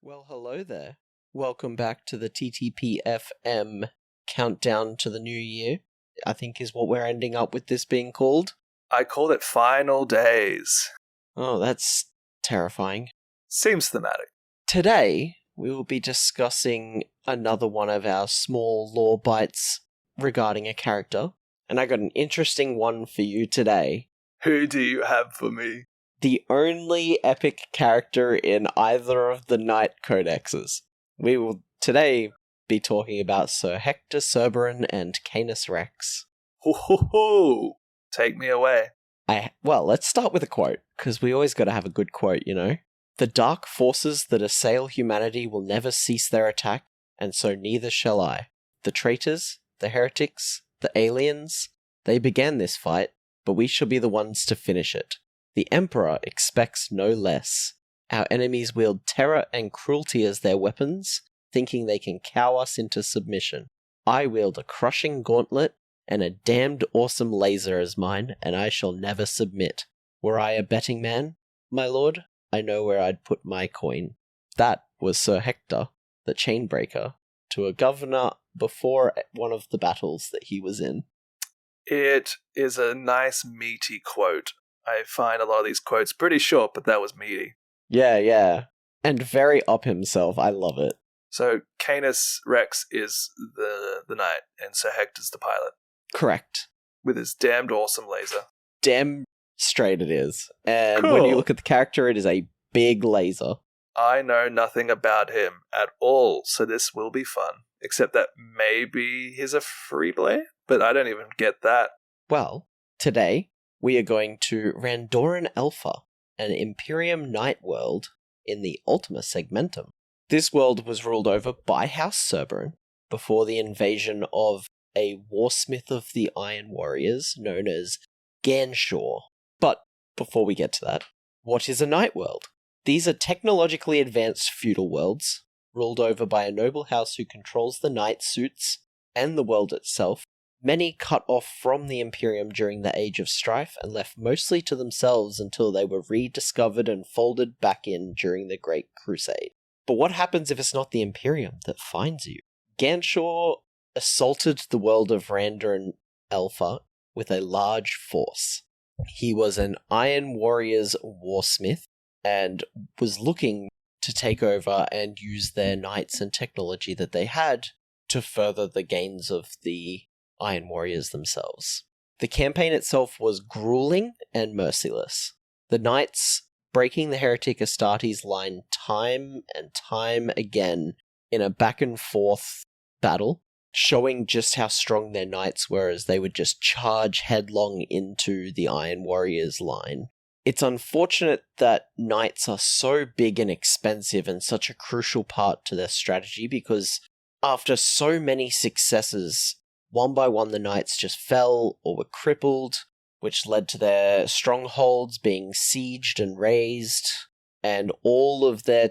Well, hello there. Welcome back to the TTPFM countdown to the new year, I think is what we're ending up with this being called. I called it Final Days. Oh, that's terrifying. Seems thematic. Today, we will be discussing another one of our small lore bites regarding a character, and I got an interesting one for you today. Who do you have for me? The only epic character in either of the Knight Codexes. We will today be talking about Ser Hekhtur Cerberan and Canis Rex. Ho ho ho! Take me away. Well, let's start with a quote, because we always got to have a good quote, you know? The dark forces that assail humanity will never cease their attack, and so neither shall I. The traitors, the heretics, the aliens, they began this fight, but we shall be the ones to finish it. The Emperor expects no less. Our enemies wield terror and cruelty as their weapons, thinking they can cow us into submission. I wield a crushing gauntlet and a damned awesome laser as mine, and I shall never submit. Were I a betting man, my lord, I know where I'd put my coin. That was Ser Hekhtur, the Chainbreaker, to a governor before one of the battles that he was in. It is a nice meaty quote. I find a lot of these quotes pretty short, but that was meaty. Yeah. And very up himself. I love it. So Canis Rex is the knight, and Ser Hekhtur's the pilot. Correct. With his damned awesome laser. Damn straight it is. And Cool. when you look at the character, it is a big laser. I know nothing about him at all, so this will be fun. Except that maybe he's a Freeblade, but I don't even get that. Well, today we are going to Randoran Alpha, an Imperium Knight world in the Ultima Segmentum. This world was ruled over by House Cerberan before the invasion of a warsmith of the Iron Warriors known as Ganshaw. But before we get to that, what is a Knight world? These are technologically advanced feudal worlds, ruled over by a noble house who controls the knight suits and the world itself. Many cut off from the Imperium during the Age of Strife and left mostly to themselves until they were rediscovered and folded back in during the Great Crusade. But what happens if it's not the Imperium that finds you? Ganshaw assaulted the world of Randoran Alpha with a large force. He was an Iron Warriors warsmith and was looking to take over and use their knights and technology that they had to further the gains of the Iron Warriors themselves. The campaign itself was grueling and merciless. The knights breaking the heretic Astartes line time and time again in a back and forth battle, showing just how strong their knights were as they would just charge headlong into the Iron Warriors line. It's unfortunate that knights are so big and expensive and such a crucial part to their strategy, because after so many successes, one by one the knights just fell or were crippled, which led to their strongholds being sieged and razed, and all of their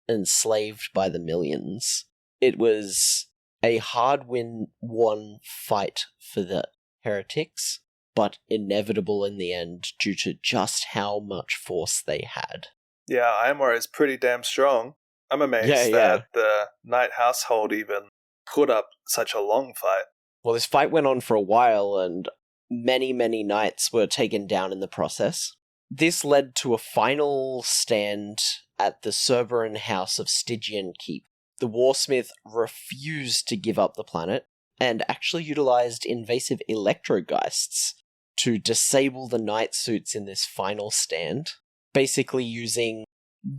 enslaved by the millions. It was a hard-won fight for the heretics, but inevitable in the end due to just how much force they had. Yeah, Iron Warrior is pretty damn strong. I'm amazed that the knight household even put up such a long fight. Well, this fight went on for a while, and many knights were taken down in the process. This led to a final stand at the Cerberan house of Stygian Keep. The warsmith refused to give up the planet, and actually utilized invasive electrogeists to disable the knight suits in this final stand, basically using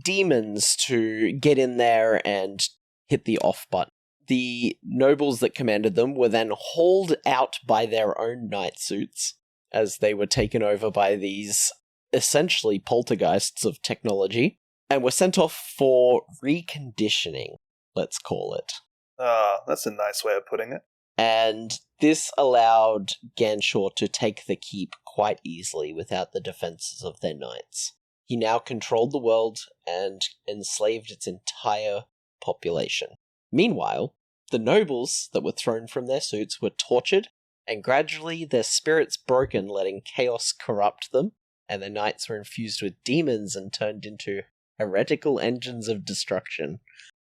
demons to get in there and hit the off button. The nobles that commanded them were then hauled out by their own knight suits as they were taken over by these essentially poltergeists of technology and were sent off for reconditioning, let's call it. That's a nice way of putting it. And this allowed Ganshaw to take the keep quite easily without the defenses of their knights. He now controlled the world and enslaved its entire population. Meanwhile, the nobles that were thrown from their suits were tortured, and gradually their spirits broken, letting chaos corrupt them, and the knights were infused with demons and turned into heretical engines of destruction.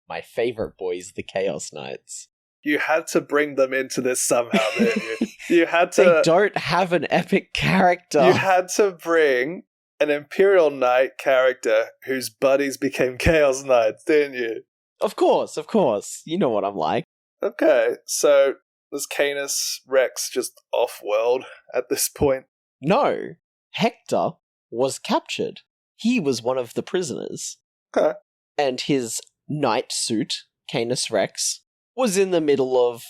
My favorite boys, the Chaos Knights. You had to bring them into this somehow, didn't you? You had to. They don't have an epic character. You had to bring an Imperial Knight character whose buddies became Chaos Knights, didn't you? Of course. You know what I'm like. Okay, so is Canis Rex just off-world at this point? No. Hector was captured. He was one of the prisoners. Okay. And his knight suit, Canis Rex, was in the middle of,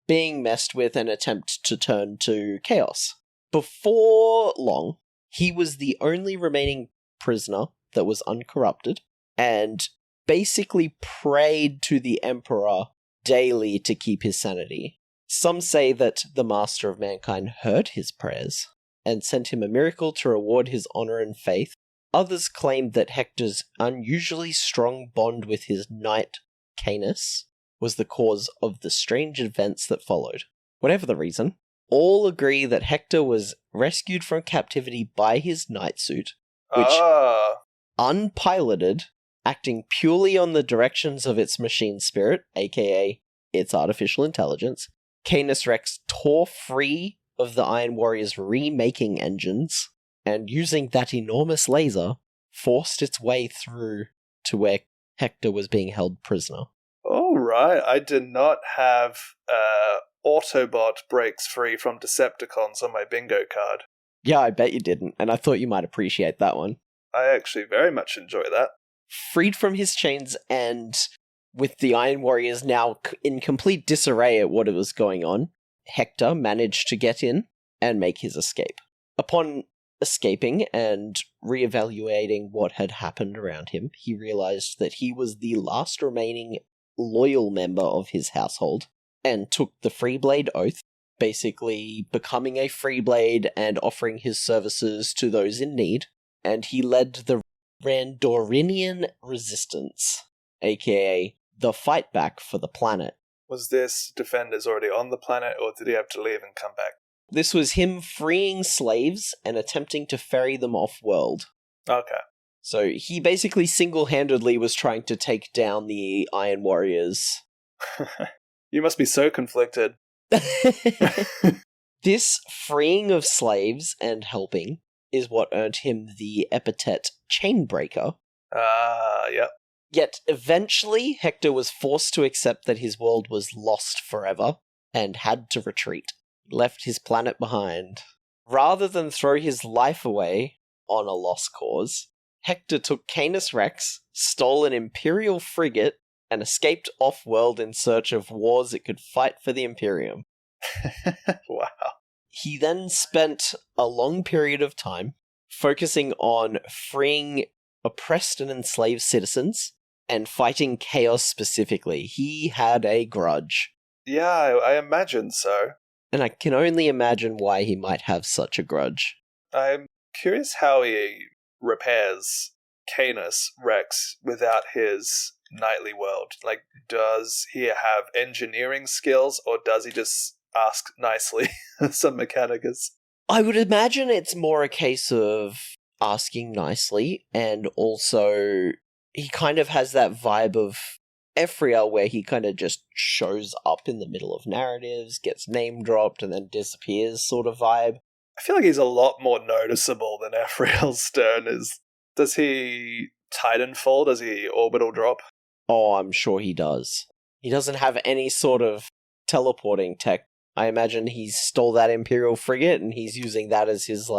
being messed with and attempt to turn to chaos. Before long, he was the only remaining prisoner that was uncorrupted, and basically prayed to the Emperor daily to keep his sanity. Some say that the Master of Mankind heard his prayers and sent him a miracle to reward his honor and faith. Others claimed that Hector's unusually strong bond with his knight, Canis, was the cause of the strange events that followed. Whatever the reason, all agree that Hector was rescued from captivity by his knight suit, which, unpiloted, acting purely on the directions of its machine spirit, aka its artificial intelligence, Canis Rex tore free of the Iron Warrior's remaking engines, and using that enormous laser, forced its way through to where Hector was being held prisoner. All right, I did not have Autobot breaks free from Decepticons on my bingo card. Yeah, I bet you didn't, and I thought you might appreciate that one. I actually very much enjoy that. Freed from his chains and with the Iron Warriors now in complete disarray at what was going on, Hector managed to get in and make his escape. Upon escaping and reevaluating what had happened around him, he realized that he was the last remaining loyal member of his household and took the Freeblade oath, basically becoming a Freeblade and offering his services to those in need, and he led the Randorinian Resistance, aka the fight back for the planet. Was this Defenders already on the planet, or did he have to leave and come back? This was him freeing slaves and attempting to ferry them off-world. Okay. So he basically single-handedly was trying to take down the Iron Warriors. You must be so conflicted. This freeing of slaves and helping is what earned him the epithet Chainbreaker. Yep. Yet eventually Hector was forced to accept that his world was lost forever and had to retreat. He left his planet behind. Rather than throw his life away on a lost cause, Hector took Canis Rex, stole an Imperial frigate, and escaped off-world in search of wars it could fight for the Imperium. Wow. He then spent a long period of time focusing on freeing oppressed and enslaved citizens and fighting chaos specifically. He had a grudge. Yeah, I imagine so. And I can only imagine why he might have such a grudge. I'm curious how he repairs Canis Rex without his knightly world. Like, does he have engineering skills, or does he just ask nicely some mechanicus? I would imagine it's more a case of asking nicely, and also he kind of has that vibe of Ephriel where he kind of just shows up in the middle of narratives, gets name dropped, and then disappears sort of vibe. I feel like he's a lot more noticeable than Ephriel Stern is. Does he Titanfall? Does he orbital drop? Oh, I'm sure he does. He doesn't have any sort of teleporting tech. I imagine he stole that Imperial frigate and he's using that as his,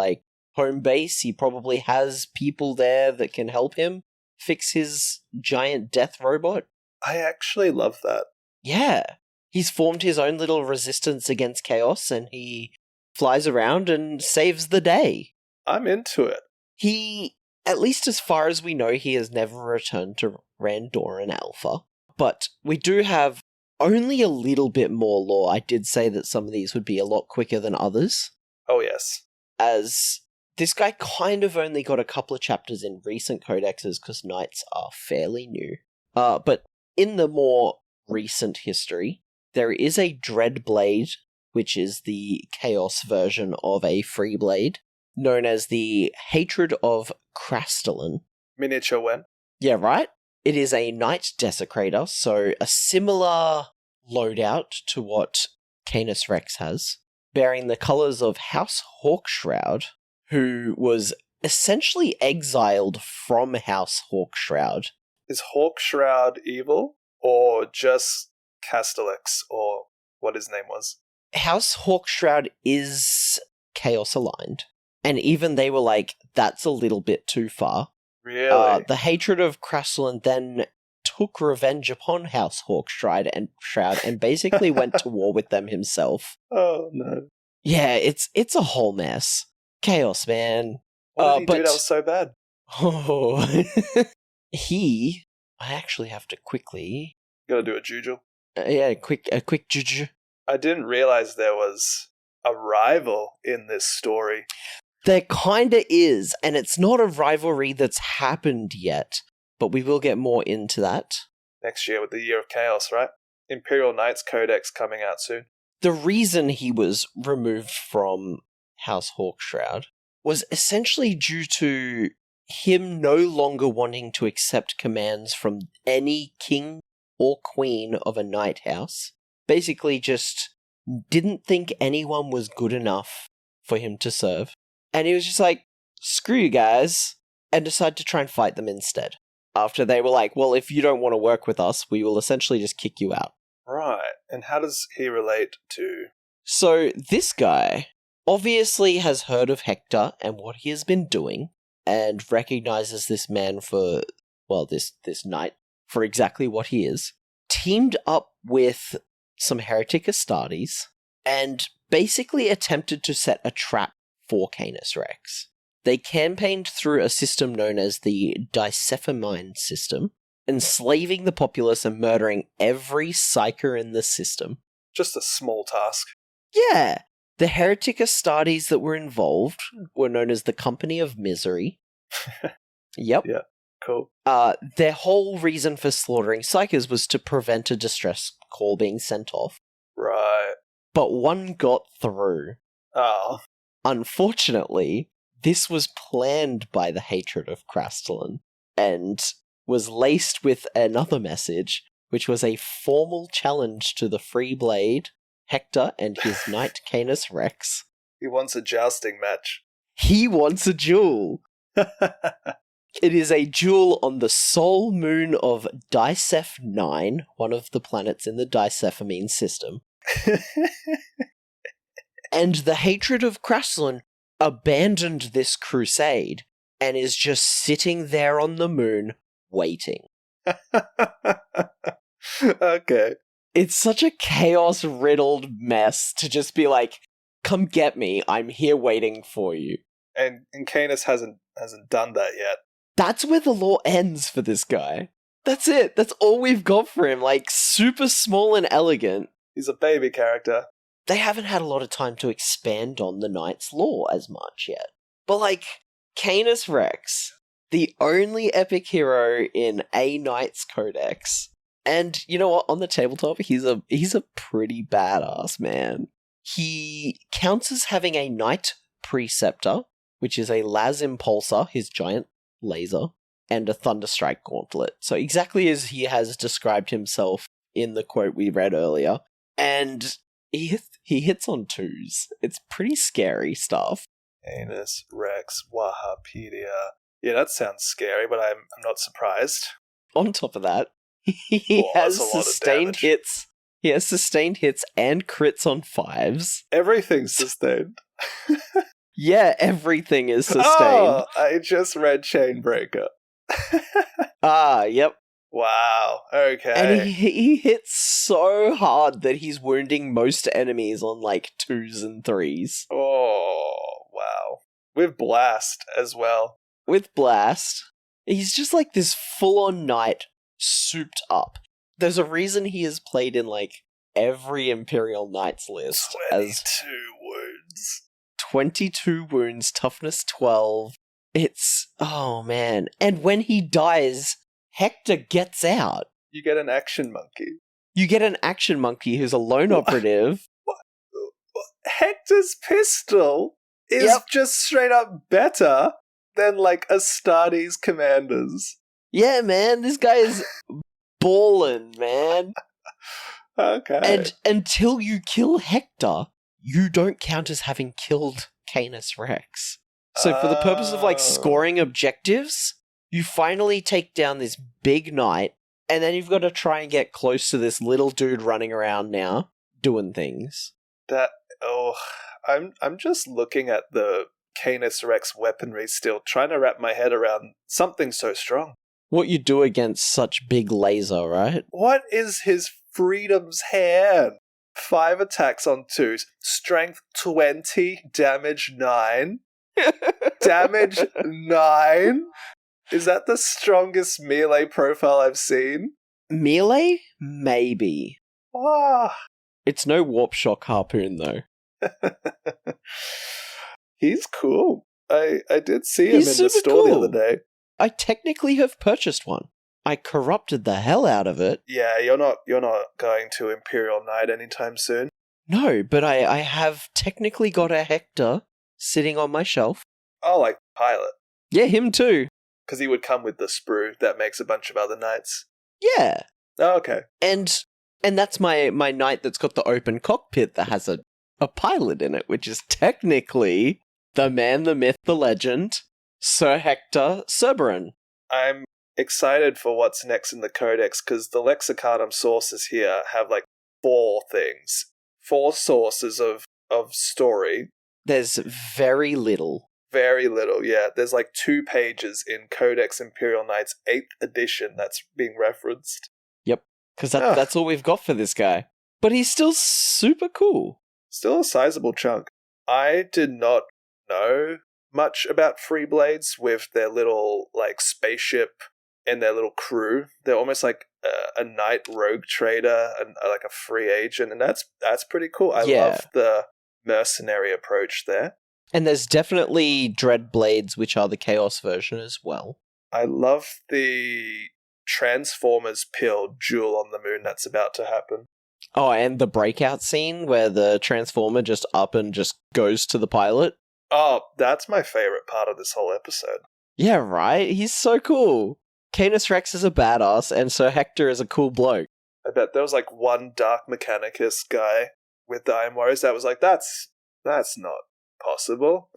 home base. He probably has people there that can help him fix his giant death robot. I actually love that. Yeah. He's formed his own little resistance against chaos and he flies around and saves the day. I'm into it. He, at least as far as we know, he has never returned to Randoran Alpha. But we do have only a little bit more lore. I did say that some of these would be a lot quicker than others. Oh, yes. As this guy kind of only got a couple of chapters in recent codexes because Knights are fairly new. But in the more recent history, there is a Dreadblade, which is the Chaos version of a Freeblade, known as the Hatred of Krastellan. Miniature when? Yeah, right? It is a Knight Desecrator, so a similar loadout to what Canis Rex has, bearing the colours of House Hawkshroud, who was essentially exiled from House Hawkshroud. Is Hawkshroud evil, or just Castellix, or what his name was? House Hawkshroud is Chaos aligned, and even they were like, that's a little bit too far. Really? The Hatred of Krastellan then took revenge upon House Hawkshroud and basically went to war with them himself. Oh, no. Yeah, it's a whole mess. Chaos, man. What did he do that was so bad? Oh, I actually have to quickly. Gotta do a juju. A quick juju. I didn't realize there was a rival in this story. There kinda is, and it's not a rivalry that's happened yet, but we will get more into that. Next year with the Year of Chaos, right? Imperial Knight's Codex coming out soon. The reason he was removed from House Hawkshroud was essentially due to him no longer wanting to accept commands from any king or queen of a knight house. Basically just didn't think anyone was good enough for him to serve. And he was just like, screw you guys, and decided to try and fight them instead. After they were like, well, if you don't want to work with us, we will essentially just kick you out. Right. And how does he relate to... So this guy obviously has heard of Hector and what he has been doing, and recognizes this man for, well, this knight for exactly what he is. Teamed up with some heretic Astartes, and basically attempted to set a trap for Canis Rex. They campaigned through a system known as the Dicephimine system, enslaving the populace and murdering every psyker in the system. Just a small task. Yeah! The heretic Astartes that were involved were known as the Company of Misery. Yep. Yeah, cool. Their whole reason for slaughtering psykers was to prevent a distress call being sent off. Right. But one got through. Oh. Unfortunately, this was planned by the Hatred of Krastellan, and was laced with another message, which was a formal challenge to the Freeblade, Hector, and his knight Canis Rex. He wants a jousting match. He wants a duel! It is a duel on the sole moon of Diceph 9, one of the planets in the Dicephimine system. And the Hatred of Krastellan abandoned this crusade and is just sitting there on the moon waiting. Okay. It's such a chaos-riddled mess to just be like, come get me, I'm here waiting for you. And Canis hasn't done that yet. That's where the lore ends for this guy. That's it. That's all we've got for him. Like, super small and elegant. He's a baby character. They haven't had a lot of time to expand on the Knight's lore as much yet. But, like, Canis Rex, the only epic hero in a Knight's Codex. And, you know what, on the tabletop, he's a pretty badass, man. He counts as having a Knight Preceptor, which is a Las Impulsor, his giant laser, and a Thunderstrike Gauntlet. So exactly as he has described himself in the quote we read earlier. And he hits on twos. It's pretty scary stuff. Canis Rex Wahapedia. Yeah, that sounds scary, but I'm not surprised. On top of that, he has sustained hits. He has sustained hits and crits on 5s. Everything's sustained. Yeah, everything is sustained. Oh, I just read Chainbreaker. Yep. Wow, okay. And he hits so hard that he's wounding most enemies on, like, 2s and 3s. Oh, wow. With Blast as well. With Blast, he's just like this full-on knight, souped up. There's a reason he is played in, like, every Imperial Knight's list. 22 wounds. 22 wounds, toughness 12. It's... oh, man. And when he dies, Hector gets out. You get an action monkey. You get an action monkey who's a lone operative. What? Hector's pistol is just straight up better than, like, Astartes' commanders. Yeah, man, this guy is ballin', man. Okay. And until you kill Hector, you don't count as having killed Canis Rex. So for the purpose of like scoring objectives, you finally take down this big knight, and then you've got to try and get close to this little dude running around now, doing things. I'm just looking at the Canis Rex weaponry still, trying to wrap my head around something so strong. What you do against such big laser, right? What is his freedom's hand? 5 attacks on 2s, strength 20, damage 9. Damage 9? Is that the strongest melee profile I've seen? Melee? Maybe. Ah. It's no warp shock harpoon, though. He's cool. I did see him in the store the other day. I technically have purchased one. I corrupted the hell out of it. Yeah, you're not going to Imperial Knight anytime soon. No, but I have technically got a Hector sitting on my shelf. Oh, like Pilot. Yeah, him too. Because he would come with the sprue that makes a bunch of other knights. Yeah. Oh, okay. And that's my knight that's got the open cockpit that has a pilot in it, which is technically the man, the myth, the legend, Ser Hekhtur Cerberan. I'm excited for what's next in the codex, because the Lexicanum sources here have like 4 things. 4 sources of story. There's very little. Very little, yeah. There's like 2 pages in Codex Imperial Knight's 8th edition that's being referenced. Yep, because that's all we've got for this guy. But he's still super cool. Still a sizable chunk. I did not know much about Freeblades with their little like spaceship and their little crew. They're almost like a knight rogue trader and like a free agent, and that's pretty cool. I love the mercenary approach there. And there's definitely Dreadblades, which are the Chaos version as well. I love the Transformers pill Jewel on the Moon that's about to happen. Oh, and the breakout scene where the Transformer just up and just goes to the pilot. Oh, that's my favorite part of this whole episode. Yeah, right? He's so cool. Canis Rex is a badass, and Ser Hekhtur is a cool bloke. I bet there was like one Dark Mechanicus guy with the Iron Warriors that was like, that's not possible.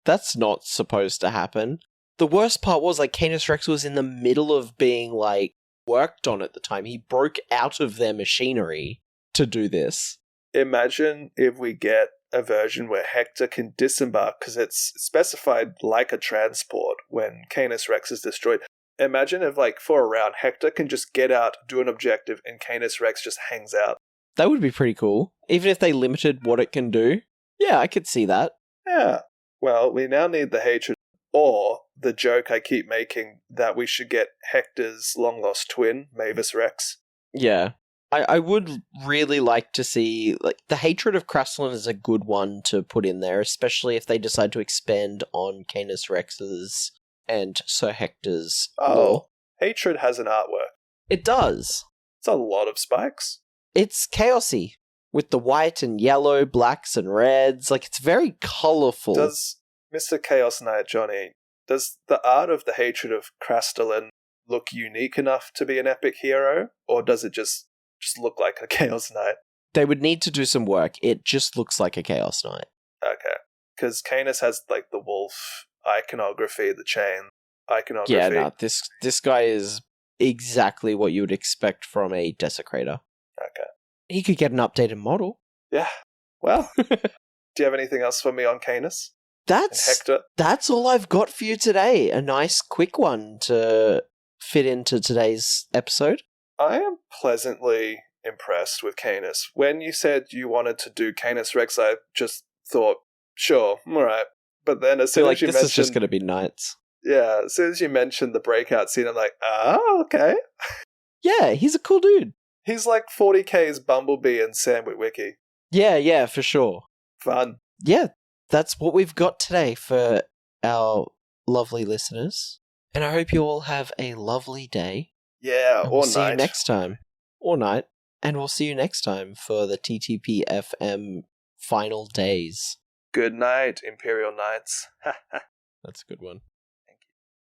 That's not supposed to happen. The worst part was, like, Canis Rex was in the middle of being, like, worked on at the time. He broke out of their machinery to do this. Imagine if we get a version where Hector can disembark, because it's specified like a transport when Canis Rex is destroyed. Imagine if, like, for a round, Hector can just get out, do an objective, and Canis Rex just hangs out. That would be pretty cool. Even if they limited what it can do. Yeah, I could see that. Yeah. Well, we now need the hatred, or the joke I keep making that we should get Hector's long-lost twin, Mavis Rex. Yeah. I would really like to see, like, the Hatred of Krastellan is a good one to put in there, especially if they decide to expand on Canis Rex's and Ser Hector's lore. Hatred has an artwork. It does. It's a lot of spikes. It's chaosy, with the white and yellow, blacks and reds. Like, it's very colourful. Does Mr. Chaos Knight Jonny, does the art of the Hatred of Krastellan look unique enough to be an epic hero, or does it just look like a Chaos Knight? They would need to do some work. It just looks like a Chaos Knight. Okay. Because Canis has, like, the wolf iconography, the chain iconography. Yeah, no, this guy is exactly what you would expect from a Desecrator. Okay. He could get an updated model. Yeah. Well, do you have anything else for me on Canis? That's all I've got for you today. A nice quick one to fit into today's episode. I am pleasantly impressed with Canis. When you said you wanted to do Canis Rex, I just thought, sure, alright. But then as soon as you mentioned... this is just going to be knights. Yeah, as soon as you mentioned the breakout scene, I'm like, okay. Yeah, he's a cool dude. He's like 40k's Bumblebee and Sam Witwicky. Yeah, for sure. Fun. Yeah, that's what we've got today for our lovely listeners. And I hope you all have a lovely day. Yeah, and or we'll see night. You next time. Or night. And we'll see you next time for the TTP-FM final days. Good night, Imperial Knights. That's a good one.